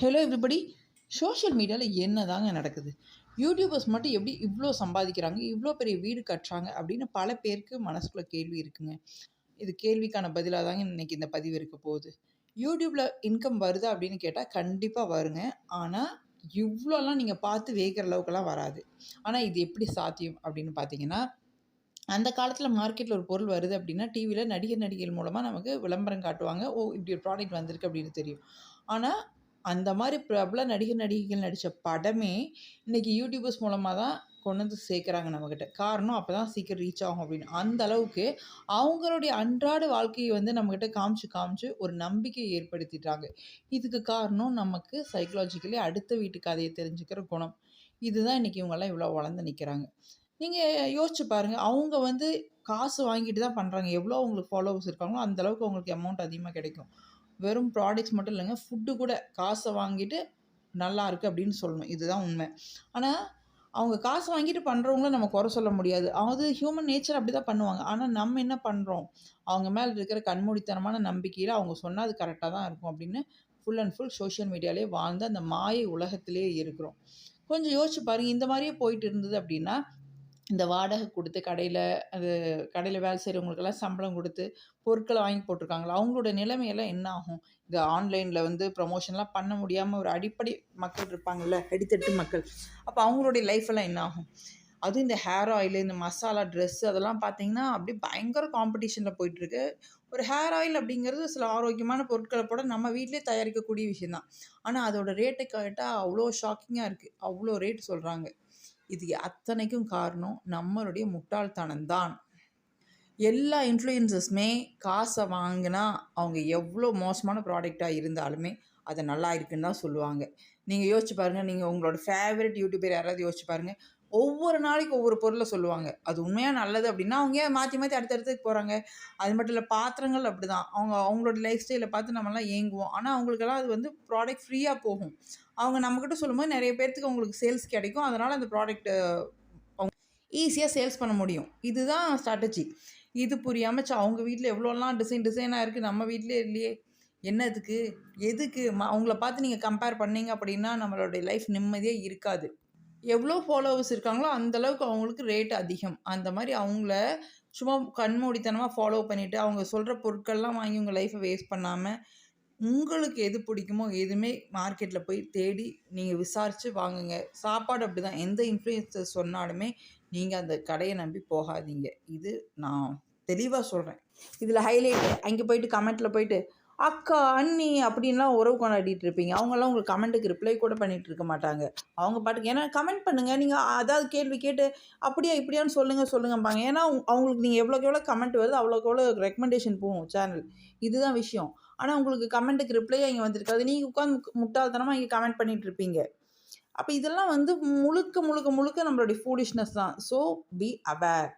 Hello everybody. Social மீடியாவில் என்னதாங்க நடக்குது? YouTubers மட்டும் எப்படி இவ்வளோ சம்பாதிக்கிறாங்க, இவ்வளோ பெரிய வீடு கட்டுறாங்க அப்படின்னு பல பேருக்கு மனசுக்குள்ள கேள்வி இருக்குங்க. இது கேள்விக்கான பதிலாக தாங்க இன்னைக்கு இந்த பதிவு இருக்க போகுது. யூடியூப்பில் இன்கம் வருதா அப்படின்னு கேட்டால் கண்டிப்பாக வருங்க. ஆனால் இவ்வளோலாம் நீங்கள் பார்த்து வேகிற அளவுக்குலாம் வராது. ஆனால் இது எப்படி சாத்தியம் அப்படின்னு பார்த்தீங்கன்னா, அந்த காலத்தில் மார்க்கெட்டில் ஒரு பொருள் வருது அப்படின்னா டிவியில் நடிகர் நடிகைகள் மூலமாக நமக்கு விளம்பரம் காட்டுவாங்க. ஓ, இப்படி ஒரு ப்ராடக்ட் வந்திருக்கு அப்படின்னு தெரியும். ஆனால் அந்த மாதிரி பிரபல நடிகர் நடிகைகள் நடித்த படமே இன்றைக்கி யூடியூபர்ஸ் மூலமாக தான் கொண்டு வந்து சேர்க்குறாங்க நம்மக்கிட்ட. காரணம் அப்போ தான் சீக்கிரம் ரீச் ஆகும் அப்படின்னு. அந்த அளவுக்கு அவங்களுடைய அன்றாட வாழ்க்கையை வந்து நம்மக்கிட்ட காமிச்சு காமிச்சு ஒரு நம்பிக்கையை ஏற்படுத்திட்டாங்க. இதுக்கு காரணம் நமக்கு சைக்கலாஜிக்கலி அடுத்த வீட்டு கதையை தெரிஞ்சுக்கிற குணம். இதுதான் இன்றைக்கி இவங்கெல்லாம் இவ்வளோ வளர்ந்து நிற்கிறாங்க. நீங்கள் யோசிச்சு பாருங்கள், அவங்க வந்து காசு வாங்கிட்டு தான் பண்ணுறாங்க. எவ்வளோ அவங்களுக்கு ஃபாலோவர்ஸ் இருக்காங்களோ அந்த அளவுக்கு அவங்களுக்கு அமௌண்ட் அதிகமாக கிடைக்கும். வெறும் ப்ராடக்ட்ஸ் மட்டும் இல்லைங்க, ஃபுட்டு கூட காசை வாங்கிட்டு நல்லா இருக்குது அப்படின்னு சொல்லணும். இதுதான் உண்மை. ஆனால் அவங்க காசு வாங்கிட்டு பண்ணுறவங்கள நம்ம குறை சொல்ல முடியாது. அது ஹியூமன் நேச்சர் அப்படி தான் பண்ணுவாங்க. ஆனால் நம்ம என்ன பண்ணுறோம், அவங்க மேலே இருக்கிற கண்மூடித்தனமான நம்பிக்கையில் அவங்க சொன்னால் அது கரெக்டாக தான் இருக்கும் அப்படின்னு ஃபுல் அண்ட் ஃபுல் சோஷியல் மீடியாலே வாழ்ந்து அந்த மாயை உலகத்திலே இருக்கிறோம். கொஞ்சம் யோசிச்சு பாருங்கள், இந்த மாதிரியே போயிட்டு இருந்தது அப்படின்னா இந்த வாடகை கொடுத்து கடையில் வேலை செய்கிறவங்களுக்கெல்லாம் சம்பளம் கொடுத்து பொருட்களை வாங்கி போட்டிருக்காங்களா, அவங்களோட நிலைமையெல்லாம் என்ன ஆகும்? இந்த ஆன்லைனில் வந்து ப்ரமோஷன்லாம் பண்ண முடியாமல் ஒரு அடிப்படை மக்கள் இருப்பாங்கள்ல, அடித்தட்டு மக்கள். அப்போ அவங்களுடைய லைஃப் எல்லாம் என்ன ஆகும்? அதுவும் இந்த ஹேர் ஆயிலு, இந்த மசாலா, ட்ரெஸ்ஸு அதெல்லாம் பார்த்தீங்கன்னா அப்படியே பயங்கர காம்படிஷனில் போயிட்டுருக்கு. ஒரு ஹேர் ஆயில் அப்படிங்கிறது சில ஆரோக்கியமான பொருட்களை போட நம்ம வீட்டிலே தயாரிக்கக்கூடிய விஷயந்தான். ஆனால் அதோட ரேட்டை கேட்டால் அவ்வளோ ஷாக்கிங்காக இருக்குது. அவ்வளோ ரேட் சொல்கிறாங்க. இது அத்தனைக்கும் காரணம் நம்மளுடைய முட்டாள்தனம் தான். எல்லா இன்ஃப்ளூயன்சஸுமே காசை வாங்கினா அவங்க எவ்வளோ மோசமான ப்ராடக்டாக இருந்தாலுமே அது நல்லா இருக்குன்னு தான் சொல்லுவாங்க. நீங்கள் யோசிச்சு பாருங்கள், நீங்கள் உங்களோட ஃபேவரட் யூடியூபர் யாராவது யோசிச்சு பாருங்கள். ஒவ்வொரு நாளைக்கு ஒவ்வொரு பொருளை சொல்லுவாங்க. அது உண்மையாக நல்லது அப்படின்னா அவங்க ஏன் மாற்றி மாற்றி அடுத்தடுத்துக்கு போகிறாங்க? அது மட்டும் இல்லை, பாத்திரங்கள் அப்படி தான். அவங்களோட லைஃப் ஸ்டைலை பார்த்து நம்மலாம் ஏங்குவோம். ஆனால் அவங்களுக்கெல்லாம் அது வந்து ப்ராடக்ட் ஃப்ரீயாக போகும். அவங்க நம்மக்கிட்ட சொல்லும்போது நிறைய பேர்த்துக்கு அவங்களுக்கு சேல்ஸ் கிடைக்கும். அதனால் அந்த ப்ராடக்ட்டு அவங்க ஈஸியாக சேல்ஸ் பண்ண முடியும். இதுதான் ஸ்ட்ராட்டஜி. இது புரியாமல் அவங்க வீட்டில் எவ்வளோலாம் டிசைனாக இருக்குது, நம்ம வீட்டிலே இல்லையே, என்னதுக்கு எதுக்கு அவங்கள பார்த்து நீங்கள் கம்பேர் பண்ணீங்க அப்படின்னா நம்மளுடைய லைஃப் நிம்மதியாக இருக்காது. எவ்வளோ ஃபாலோவர்ஸ் இருக்காங்களோ அந்தளவுக்கு அவங்களுக்கு ரேட் அதிகம். அந்த மாதிரி அவங்கள சும்மா கண்மூடித்தனமாக ஃபாலோ பண்ணிவிட்டு அவங்க சொல்கிற பொருட்கள்லாம் வாங்கி உங்கள் லைஃப்பை வேஸ்ட் பண்ணாமல் உங்களுக்கு எது பிடிக்குமோ எதுவுமே மார்க்கெட்டில் போய் தேடி நீங்கள் விசாரித்து வாங்குங்க. சாப்பாடு அப்படி தான். எந்த இன்ஃப்ளூயன்சர் சொன்னாலுமே நீங்கள் அந்த கடையை நம்பி போகாதீங்க. இது நான் தெளிவாக சொல்கிறேன். இதில் ஹைலைட்டு, அங்கே போயிட்டு கமெண்ட்டில் போயிட்டு அக்கா, அண்ணி அப்படின்லாம் உறவு கொண்டாடிட்டு இருப்பீங்க. அவங்கெல்லாம் உங்களுக்கு கமெண்ட்டுக்கு ரிப்ளை கூட பண்ணிகிட்டு இருக்க மாட்டாங்க. அவங்க பாட்டுக்கு ஏன்னா கமெண்ட் பண்ணுங்கள். நீங்கள் அதாவது கேள்வி கேட்டு அப்படியா இப்படியான்னு சொல்லுங்கம்பாங்க. ஏன்னா அவங்களுக்கு நீங்கள் எவ்வளோக்கு எவ்வளோ கமெண்ட் வருது அவ்வளோக்கு எவ்வளோ ரெக்கமெண்டேஷன் போகும் சேனல். இதுதான் விஷயம். ஆனால் உங்களுக்கு கமெண்ட்டுக்கு ரிப்ளையாக இங்கே வந்திருக்காது. நீங்கள் உட்காந்து முட்டாள்தனமாக இங்கே கமெண்ட் பண்ணிகிட்டு இருப்பீங்க. அப்போ இதெல்லாம் வந்து முழுக்க முழுக்க முழுக்க நம்மளுடைய ஃபூலிஷ்னஸ் தான். So be aware.